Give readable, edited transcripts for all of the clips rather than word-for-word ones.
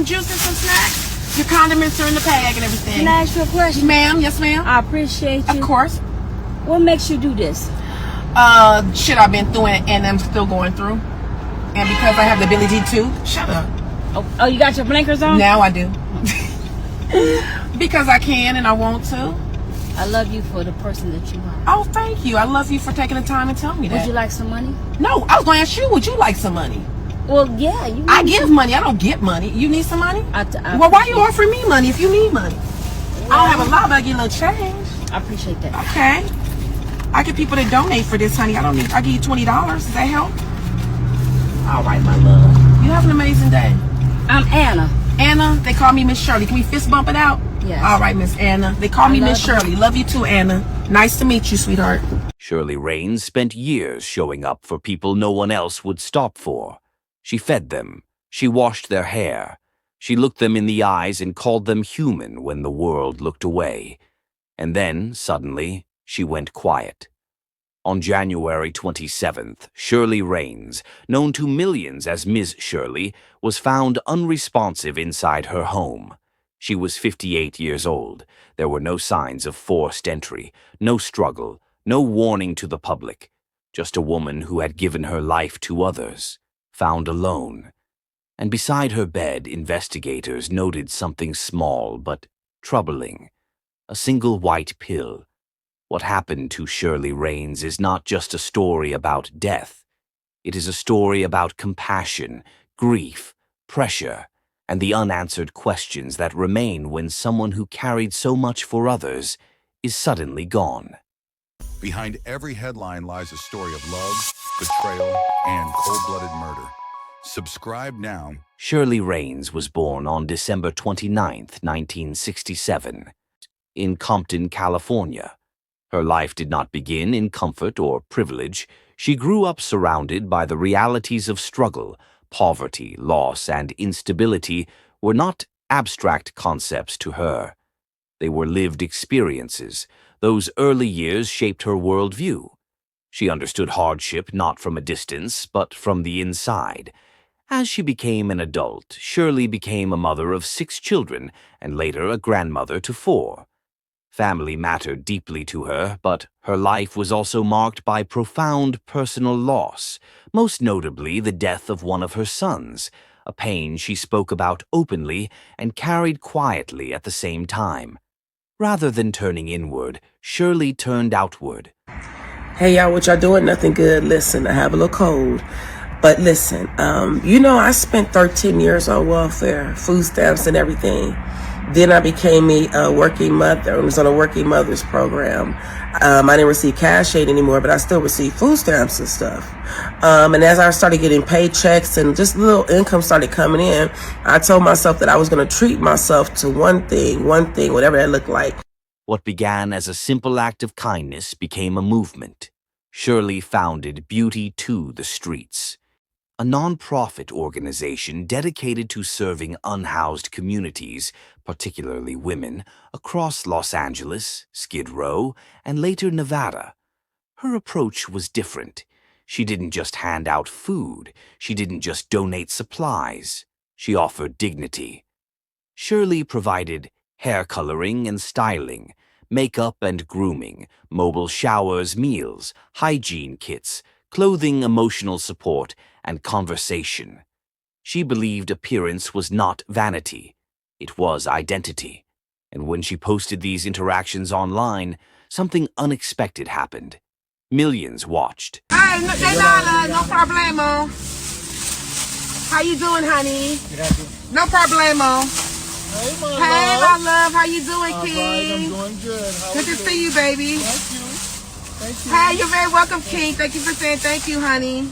some juice and some snacks. Your condiments are in the bag and everything. Can I ask you a question? Ma'am, yes ma'am. I appreciate you. Of course. What makes you do this? Shit I've been through and I'm still going through. And because I have the ability to, shut up. Oh, you got your blinkers on? Now I do. Because I can and I want to. I love you for the person that you are. Oh, thank you. I love you for taking the time and telling me that. Would you like some money? No, I was going to ask you, would you like some money? Well, yeah. I give money. I don't get money. You need some money? Well, why are you offering me money if you need money? Well, I don't have a lot, but I get a little change. I appreciate that. Okay. I get people to donate for this, honey. I give you $20. Does that help? All right, my love. You have an amazing day. I'm Anna. Anna, they call me Miss Shirley. Can we fist bump it out? Yes. All right, Miss Anna. They call me Miss Shirley. Love you too, Anna. Nice to meet you, sweetheart. Shirley Raines spent years showing up for people no one else would stop for. She fed them. She washed their hair. She looked them in the eyes and called them human when the world looked away. And then, suddenly, she went quiet. On January 27th, Shirley Raines, known to millions as Ms. Shirley, was found unresponsive inside her home. She was 58 years old. There were no signs of forced entry, no struggle, no warning to the public. Just a woman who had given her life to others, found alone. And beside her bed, investigators noted something small but troubling. A single white pill. What happened to Shirley Raines is not just a story about death. It is a story about compassion, grief, pressure, and the unanswered questions that remain when someone who carried so much for others is suddenly gone. Behind every headline lies a story of love, betrayal, and cold-blooded murder. Subscribe now. Shirley Raines was born on December 29, 1967, in Compton, California. Her life did not begin in comfort or privilege. She grew up surrounded by the realities of struggle. Poverty, loss, and instability were not abstract concepts to her. They were lived experiences. Those early years shaped her worldview. She understood hardship not from a distance, but from the inside. As she became an adult, Shirley became a mother of 6 children and later a grandmother to 4. Family mattered deeply to her, but her life was also marked by profound personal loss, most notably the death of one of her sons, a pain she spoke about openly and carried quietly at the same time. Rather than turning inward, Shirley turned outward. Hey, y'all, what y'all doing? Nothing good. Listen, I have a little cold. But listen, I spent 13 years on welfare, food stamps and everything. Then I became a working mother. I was on a working mother's program. I didn't receive cash aid anymore, but I still received food stamps and stuff. And as I started getting paychecks and just a little income started coming in, I told myself that I was going to treat myself to one thing, whatever that looked like. What began as a simple act of kindness became a movement. Shirley founded Beauty to the Streets, a non-profit organization dedicated to serving unhoused communities, particularly women, across Los Angeles, Skid Row, and later Nevada. Her approach was different. She didn't just hand out food. She didn't just donate supplies. She offered dignity. Shirley provided hair coloring and styling, makeup and grooming, mobile showers, meals, hygiene kits, clothing, emotional support, and conversation. She believed appearance was not vanity. It was identity. And when she posted these interactions online, something unexpected happened. Millions watched. Hey, no problemo. How you doing, honey? No problemo. Hey, my love. How you doing, King? I'm doing good. Good to see you, baby. Thank you. Hey, you're very welcome, King. Thank you for saying thank you, honey.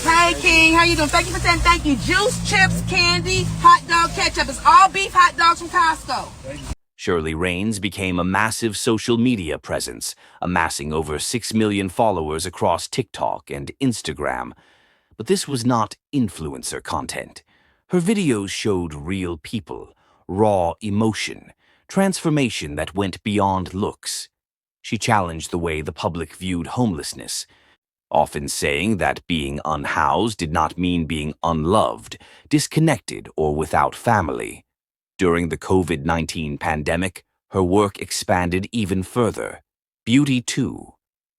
Hey, King. How you doing? Thank you for saying thank you. Juice, chips, candy, hot dog, ketchup. It's all beef hot dogs from Costco. Shirley Raines became a massive social media presence, amassing over 6 million followers across TikTok and Instagram. But this was not influencer content. Her videos showed real people, raw emotion, transformation that went beyond looks. She challenged the way the public viewed homelessness, often saying that being unhoused did not mean being unloved, disconnected or without family. During the COVID-19 pandemic, her work expanded even further. Beauty too.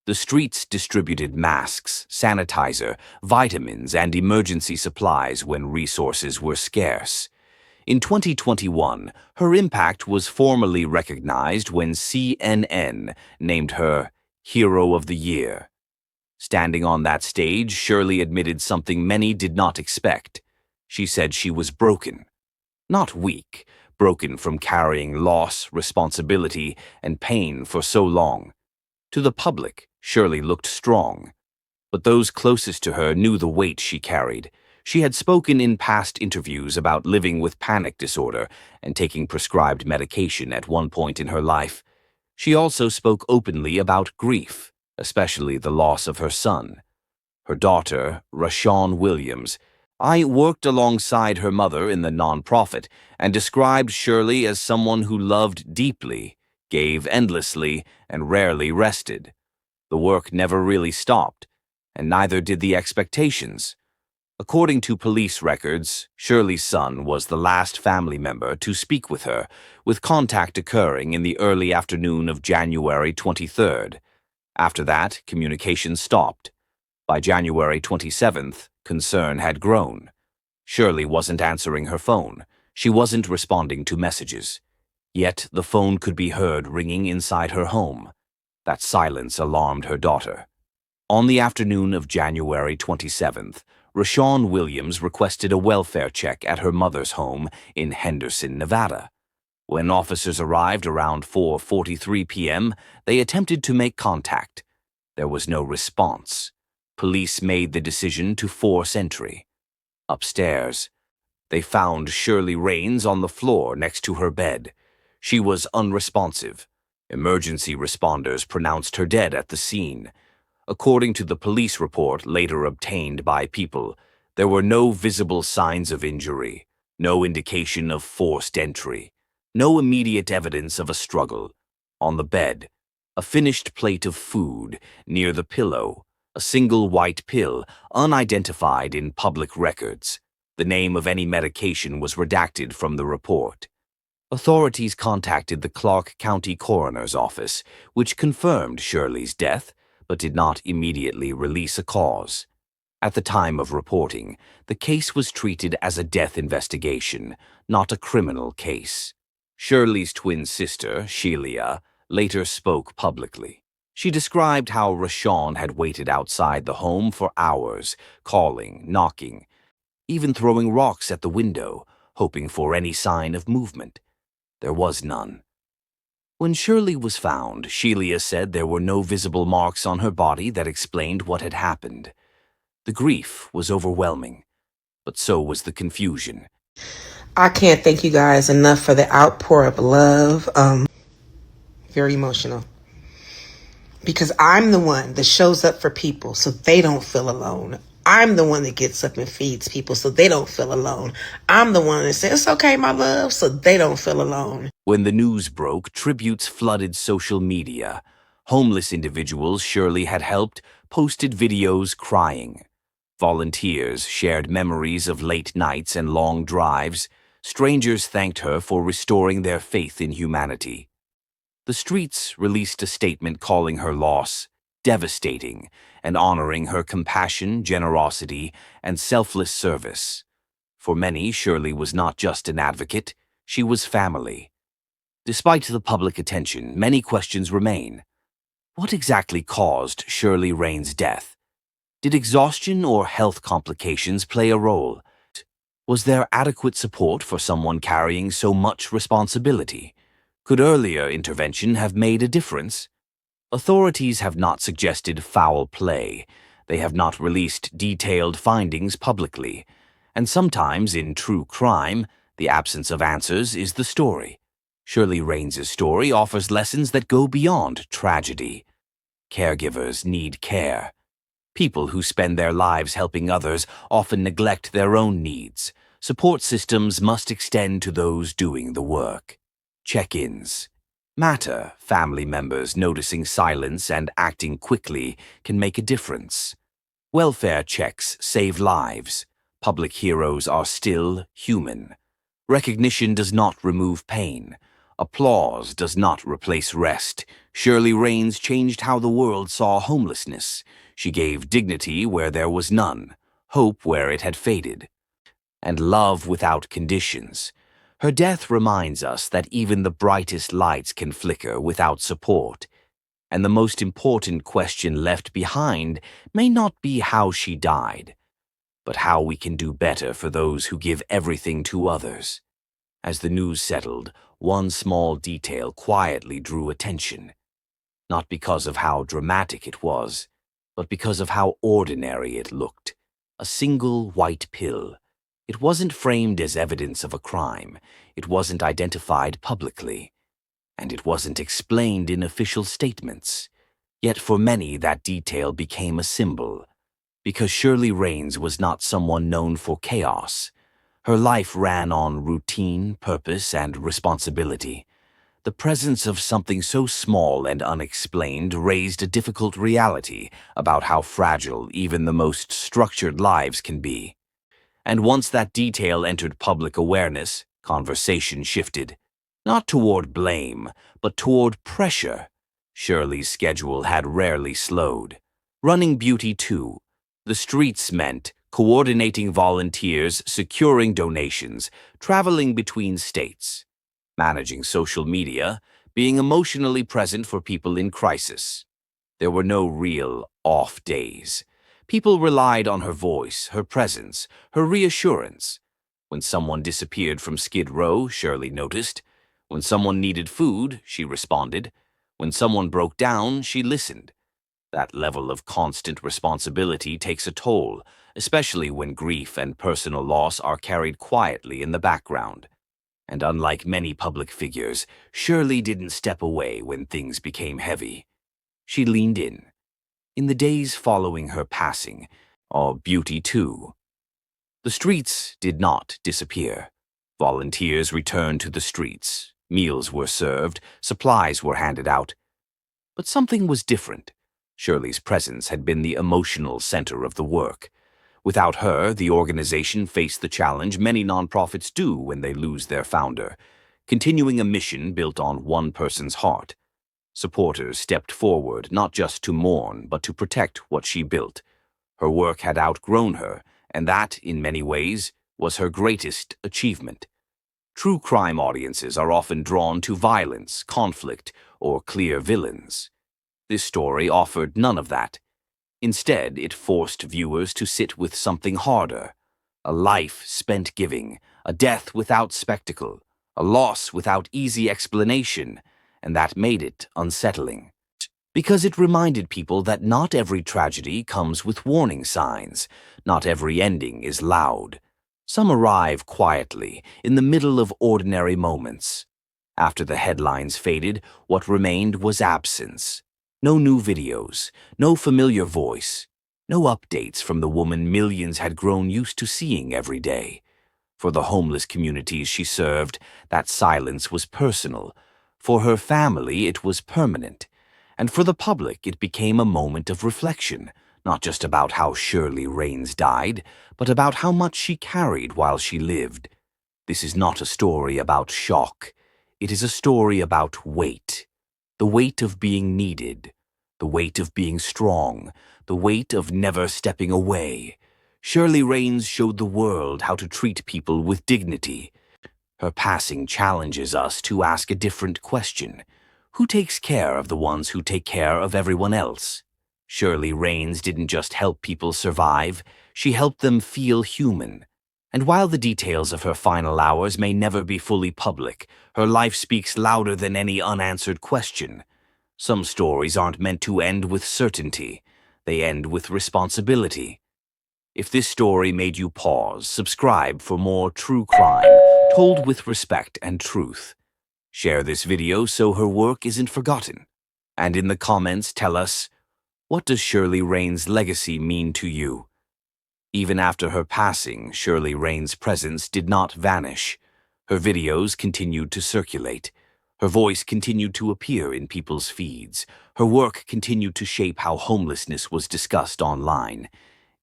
The Streetz distributed masks, sanitizer, vitamins, and emergency supplies when resources were scarce. In 2021, her impact was formally recognized when CNN named her Hero of the Year. Standing on that stage, Shirley admitted something many did not expect. She said she was broken. Not weak, broken from carrying loss, responsibility, and pain for so long. To the public, Shirley looked strong. But those closest to her knew the weight she carried. She had spoken in past interviews about living with panic disorder and taking prescribed medication at one point in her life. She also spoke openly about grief, especially the loss of her son. Her daughter, Rashawn Williams. I worked alongside her mother in the nonprofit and described Shirley as someone who loved deeply, gave endlessly, and rarely rested. The work never really stopped, and neither did the expectations. According to police records, Shirley's son was the last family member to speak with her, with contact occurring in the early afternoon of January 23rd. After that, communication stopped. By January 27th, concern had grown. Shirley wasn't answering her phone. She wasn't responding to messages. Yet the phone could be heard ringing inside her home. That silence alarmed her daughter. On the afternoon of January 27th, Rashawn Williams requested a welfare check at her mother's home in Henderson, Nevada. When officers arrived around 4:43 p.m., they attempted to make contact. There was no response. Police made the decision to force entry. Upstairs, they found Shirley Raines on the floor next to her bed. She was unresponsive. Emergency responders pronounced her dead at the scene. According to the police report later obtained by People, there were no visible signs of injury, no indication of forced entry, no immediate evidence of a struggle. On the bed, a finished plate of food near the pillow, a single white pill unidentified in public records. The name of any medication was redacted from the report. Authorities contacted the Clark County Coroner's Office, which confirmed Shirley's death, but did not immediately release a cause. At the time of reporting, the case was treated as a death investigation, not a criminal case. Shirley's twin sister, Shelia, later spoke publicly. She described how Rashawn had waited outside the home for hours, calling, knocking, even throwing rocks at the window, hoping for any sign of movement. There was none. When Shirley was found, Shelia said there were no visible marks on her body that explained what had happened. The grief was overwhelming, but so was the confusion. I can't thank you guys enough for the outpour of love. Very emotional. Because I'm the one that shows up for people so they don't feel alone. I'm the one that gets up and feeds people so they don't feel alone. I'm the one that says, "It's okay, my love," so they don't feel alone. When the news broke, tributes flooded social media. Homeless individuals Shirley had helped posted videos crying. Volunteers shared memories of late nights and long drives. Strangers thanked her for restoring their faith in humanity. The Streetz released a statement calling her loss devastating and honoring her compassion, generosity, and selfless service. For many, Shirley was not just an advocate, she was family. Despite the public attention, many questions remain. What exactly caused Shirley Raines' death? Did exhaustion or health complications play a role? Was there adequate support for someone carrying so much responsibility? Could earlier intervention have made a difference? Authorities have not suggested foul play. They have not released detailed findings publicly. And sometimes, in true crime, the absence of answers is the story. Shirley Raines' story offers lessons that go beyond tragedy. Caregivers need care. People who spend their lives helping others often neglect their own needs. Support systems must extend to those doing the work. Check-ins matter. Family members noticing silence and acting quickly can make a difference. Welfare checks save lives. Public heroes are still human. Recognition does not remove pain. Applause does not replace rest. Shirley Raines changed how the world saw homelessness. She gave dignity where there was none, hope where it had faded, and love without conditions. Her death reminds us that even the brightest lights can flicker without support. And the most important question left behind may not be how she died, but how we can do better for those who give everything to others. As the news settled, one small detail quietly drew attention. Not because of how dramatic it was, but because of how ordinary it looked. A single white pill. It wasn't framed as evidence of a crime. It wasn't identified publicly. And it wasn't explained in official statements. Yet for many, that detail became a symbol. Because Shirley Raines was not someone known for chaos. Her life ran on routine, purpose, and responsibility. The presence of something so small and unexplained raised a difficult reality about how fragile even the most structured lives can be. And once that detail entered public awareness, conversation shifted. Not toward blame, but toward pressure. Shirley's schedule had rarely slowed. Running Beauty too. The streets meant coordinating volunteers, securing donations, traveling between states, managing social media, being emotionally present for people in crisis. There were no real off days. People relied on her voice, her presence, her reassurance. When someone disappeared from Skid Row, Shirley noticed. When someone needed food, she responded. When someone broke down, she listened. That level of constant responsibility takes a toll, especially when grief and personal loss are carried quietly in the background. And unlike many public figures, Shirley didn't step away when things became heavy. She leaned in. In the days following her passing, Beauty too. The streets did not disappear. Volunteers returned to the streets. Meals were served, supplies were handed out. But something was different. Shirley's presence had been the emotional center of the work. Without her, the organization faced the challenge many nonprofits do when they lose their founder, continuing a mission built on one person's heart. Supporters stepped forward not just to mourn, but to protect what she built. Her work had outgrown her, and that, in many ways, was her greatest achievement. True crime audiences are often drawn to violence, conflict, or clear villains. This story offered none of that. Instead, it forced viewers to sit with something harder. A life spent giving, a death without spectacle, a loss without easy explanation, and that made it unsettling. Because it reminded people that not every tragedy comes with warning signs, not every ending is loud. Some arrive quietly, in the middle of ordinary moments. After the headlines faded, what remained was absence. No new videos, no familiar voice, no updates from the woman millions had grown used to seeing every day. For the homeless communities she served, that silence was personal. For her family, it was permanent. And for the public, it became a moment of reflection, not just about how Shirley Raines died, but about how much she carried while she lived. This is not a story about shock. It is a story about weight. The weight of being needed, the weight of being strong, the weight of never stepping away. Shirley Raines showed the world how to treat people with dignity. Her passing challenges us to ask a different question. Who takes care of the ones who take care of everyone else? Shirley Raines didn't just help people survive, she helped them feel human. And while the details of her final hours may never be fully public, her life speaks louder than any unanswered question. Some stories aren't meant to end with certainty. They end with responsibility. If this story made you pause, subscribe for more true crime, told with respect and truth. Share this video so her work isn't forgotten. And in the comments, tell us, what does Shirley Raines' legacy mean to you? Even after her passing, Shirley Raines' presence did not vanish. Her videos continued to circulate. Her voice continued to appear in people's feeds. Her work continued to shape how homelessness was discussed online.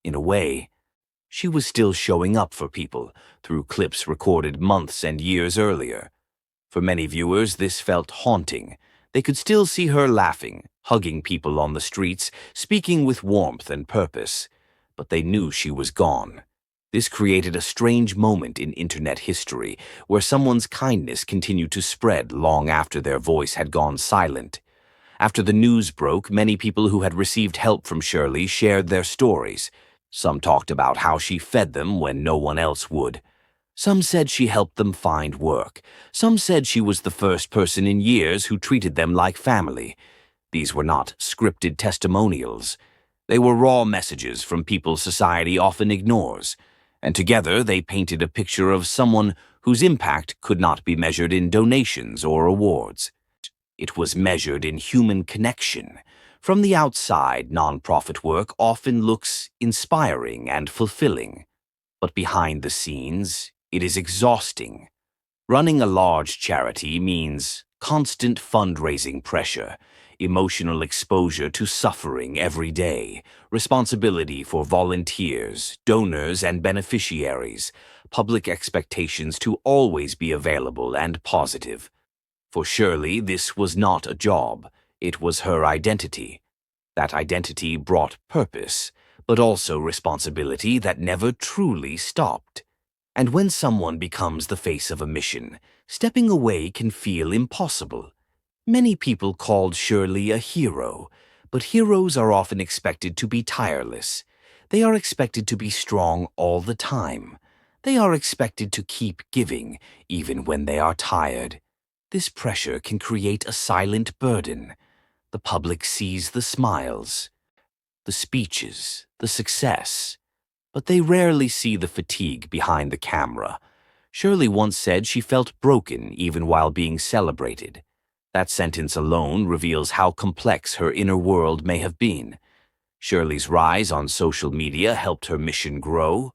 In a way, She was still showing up for people through clips recorded months and years earlier. For many viewers, this felt haunting. They could still see her laughing, hugging people on the streets, speaking with warmth and purpose. But they knew she was gone. This created a strange moment in internet history, where someone's kindness continued to spread long after their voice had gone silent. After the news broke, many people who had received help from Shirley shared their stories. Some talked about how she fed them when no one else would. Some said she helped them find work. Some said she was the first person in years who treated them like family. These were not scripted testimonials. They were raw messages from people society often ignores, and together they painted a picture of someone whose impact could not be measured in donations or awards. It was measured in human connection. From the outside, nonprofit work often looks inspiring and fulfilling, but behind the scenes, it is exhausting. Running a large charity means constant fundraising pressure, emotional exposure to suffering every day, responsibility for volunteers, donors, and beneficiaries, public expectations to always be available and positive. For Shirley, this was not a job. It was her identity. That identity brought purpose, but also responsibility that never truly stopped. And when someone becomes the face of a mission, stepping away can feel impossible. Many people called Shirley a hero, but heroes are often expected to be tireless. They are expected to be strong all the time. They are expected to keep giving, even when they are tired. This pressure can create a silent burden. The public sees the smiles, the speeches, the success, but they rarely see the fatigue behind the camera. Shirley once said she felt broken even while being celebrated. That sentence alone reveals how complex her inner world may have been. Shirley's rise on social media helped her mission grow,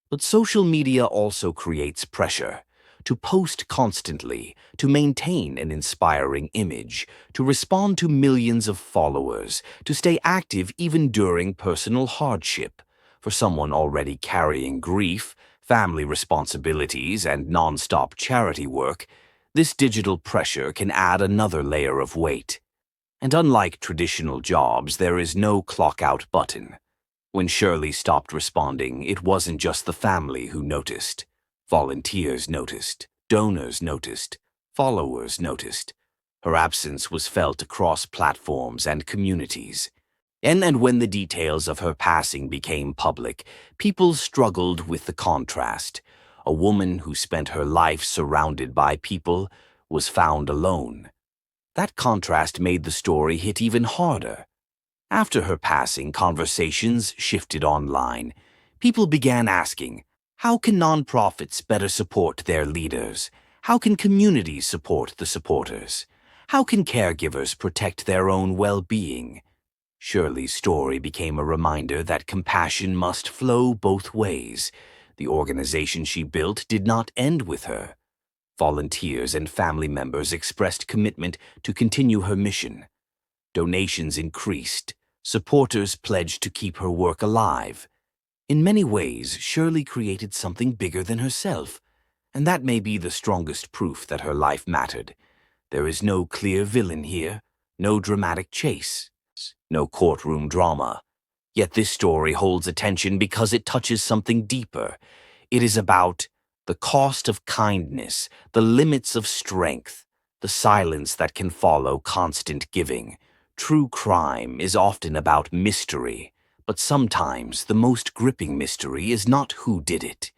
but social media also creates pressure. To post constantly, to maintain an inspiring image, to respond to millions of followers, to stay active even during personal hardship. For someone already carrying grief, family responsibilities, and non-stop charity work, this digital pressure can add another layer of weight. And unlike traditional jobs, there is no clock-out button. When Shirley stopped responding, it wasn't just the family who noticed. Volunteers noticed, donors noticed, followers noticed. Her absence was felt across platforms and communities. And when the details of her passing became public, people struggled with the contrast. A woman who spent her life surrounded by people was found alone. That contrast made the story hit even harder. After her passing, conversations shifted online. People began asking, how can nonprofits better support their leaders? How can communities support the supporters? How can caregivers protect their own well-being? Shirley's story became a reminder that compassion must flow both ways. The organization she built did not end with her. Volunteers and family members expressed commitment to continue her mission. Donations increased. Supporters pledged to keep her work alive. In many ways, Shirley created something bigger than herself, and that may be the strongest proof that her life mattered. There is no clear villain here, no dramatic chase, no courtroom drama. Yet this story holds attention because it touches something deeper. It is about the cost of kindness, the limits of strength, the silence that can follow constant giving. True crime is often about mystery, but sometimes the most gripping mystery is not who did it,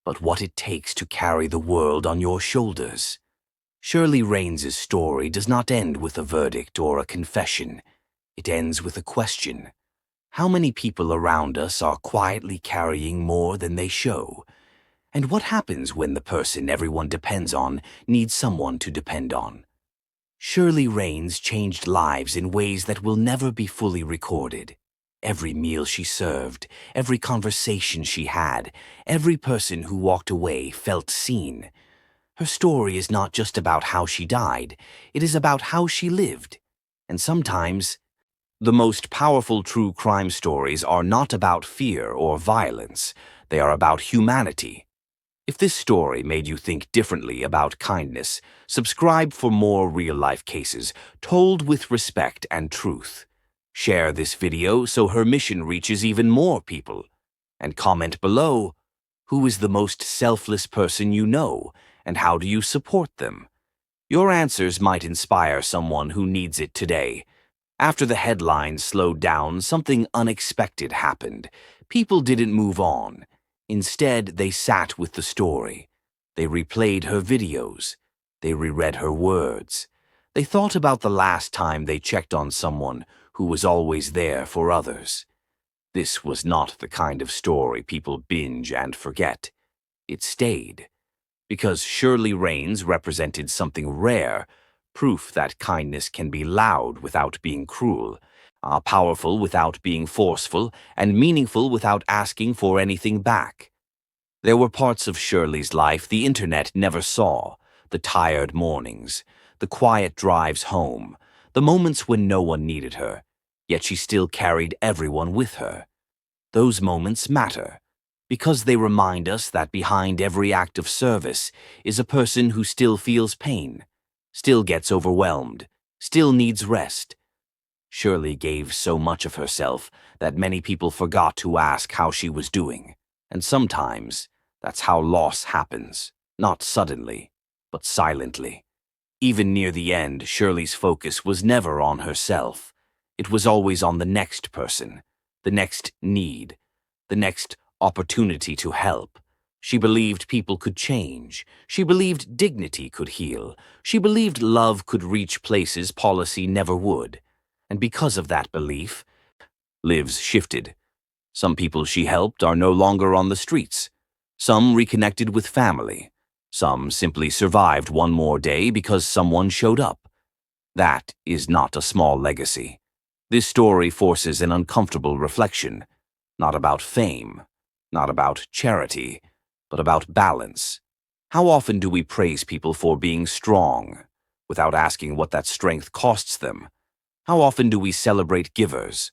but what it takes to carry the world on your shoulders. Shirley Raines' story does not end with a verdict or a confession. It ends with a question. How many people around us are quietly carrying more than they show? And what happens when the person everyone depends on needs someone to depend on? Shirley Raines changed lives in ways that will never be fully recorded. Every meal she served, every conversation she had, every person who walked away felt seen. Her story is not just about how she died, it is about how she lived. And sometimes, the most powerful true crime stories are not about fear or violence. They are about humanity. If this story made you think differently about kindness, subscribe for more real-life cases told with respect and truth. Share this video so her mission reaches even more people. And comment below, who is the most selfless person you know, and how do you support them? Your answers might inspire someone who needs it today. After the headlines slowed down, something unexpected happened. People didn't move on. Instead, they sat with the story. They replayed her videos. They reread her words. They thought about the last time they checked on someone who was always there for others. This was not the kind of story people binge and forget. It stayed. Because Shirley Raines represented something rare, proof that kindness can be loud without being cruel, powerful without being forceful, and meaningful without asking for anything back. There were parts of Shirley's life the internet never saw: the tired mornings, the quiet drives home, the moments when no one needed her, yet she still carried everyone with her. Those moments matter, because they remind us that behind every act of service is a person who still feels pain, still gets overwhelmed, still needs rest. Shirley gave so much of herself that many people forgot to ask how she was doing. And sometimes, that's how loss happens, not suddenly, but silently. Even near the end, Shirley's focus was never on herself. It was always on the next person, the next need, the next opportunity to help. She believed people could change. She believed dignity could heal. She believed love could reach places policy never would. And because of that belief, lives shifted. Some people she helped are no longer on the streets. Some reconnected with family. Some simply survived one more day because someone showed up. That is not a small legacy. This story forces an uncomfortable reflection, not about fame, not about charity, but about balance. How often do we praise people for being strong, without asking what that strength costs them? How often do we celebrate givers,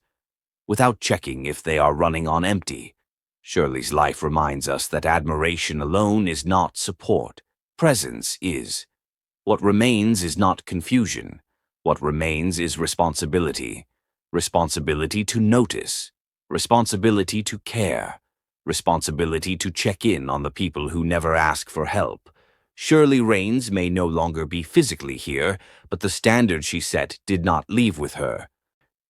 without checking if they are running on empty? Shirley's life reminds us that admiration alone is not support. Presence is. What remains is not confusion. What remains is responsibility. Responsibility to notice. Responsibility to care. Responsibility to check in on the people who never ask for help. Shirley Raines may no longer be physically here, but the standard she set did not leave with her.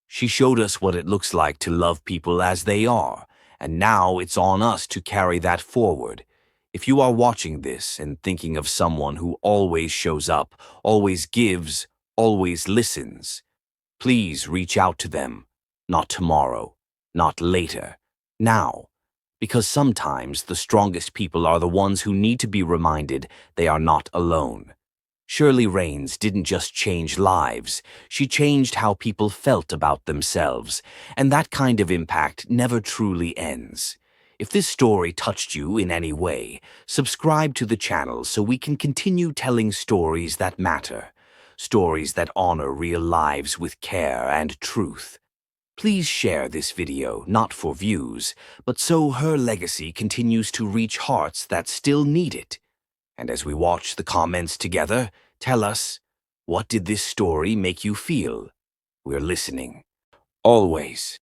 She showed us what it looks like to love people as they are, and now it's on us to carry that forward. If you are watching this and thinking of someone who always shows up, always gives, always listens, please reach out to them. Not tomorrow, not later, now. Because sometimes the strongest people are the ones who need to be reminded they are not alone. Shirley Raines didn't just change lives, she changed how people felt about themselves, and that kind of impact never truly ends. If this story touched you in any way, subscribe to the channel so we can continue telling stories that matter, stories that honor real lives with care and truth. Please share this video, not for views, but so her legacy continues to reach hearts that still need it. And as we watch the comments together, tell us, what did this story make you feel? We're listening. Always.